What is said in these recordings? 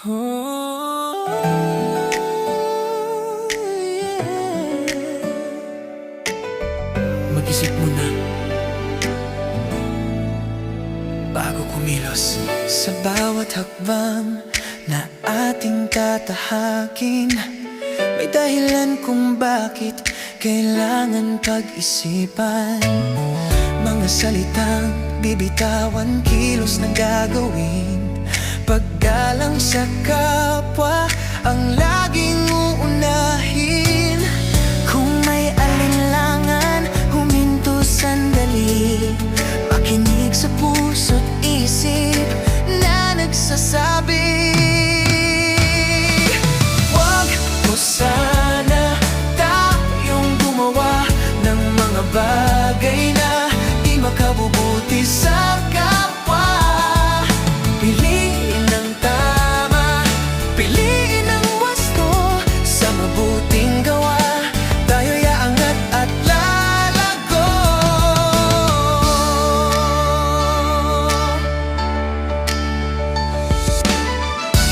Oh, yeah. Mag-isip muna bago kumilos. Sa bawat hakbang na ating tatahakin, may dahilan kung bakit kailangan pag-isipan. Mga salitang bibitawan, kilos na gagawin, paggalang sa kapwa ang laging uunahin. Kung may alinlangan, huminto sandali, makinig sa puso't isip na nagsasabi, wag mo sana tayong gumawa ng mga bagay na di makabubuti sa kapwa. Piliin ang tama, piliin ang wasto, sa mabuting gawa tayo'y aangat at lalago.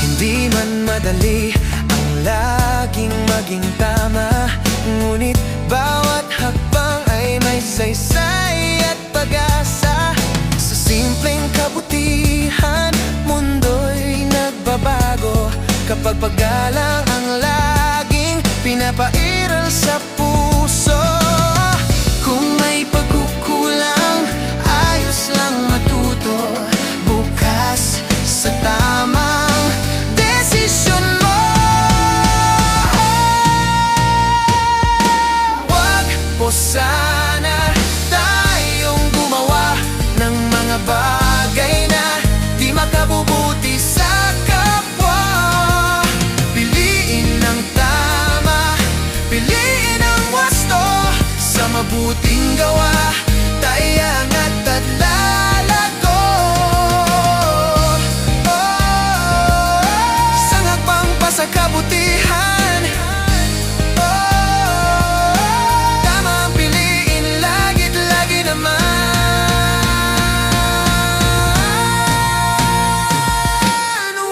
Hindi man madali ang laging maging tama, ngunit bawat hakbang ay may saysay at pag-asa. Sa simpleng kabutihan, mundo'y nagbabago kapag paggalang ang laging pinapairal sa puso. Kung may pagkukulang, ayos lang matuto bukas sa tamang desisyon mo. Wag po sana tayong gumawa ng mga bagay na di makabubuti sa kapwa. Piliin ang tama, piliin ang wasto, sa mabuting gawa tayo'y aangat at lalago. Sa hakbang pa sa kabutihan, tama ang piliin, lagit lagi naman.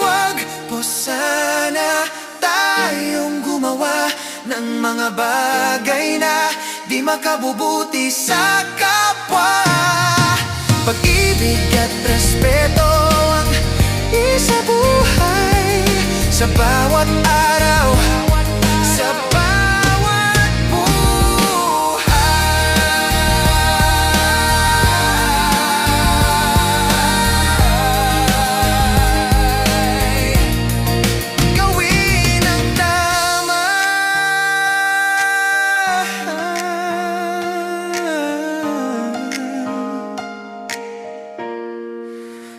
Wag po sana tayong gumawa ng mga bagay na di makabubuti sa kapwa. Pag-ibig at respeto ang isabuhay sa bawat araw, sa bawat buhay. Gawin ang tama,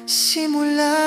simula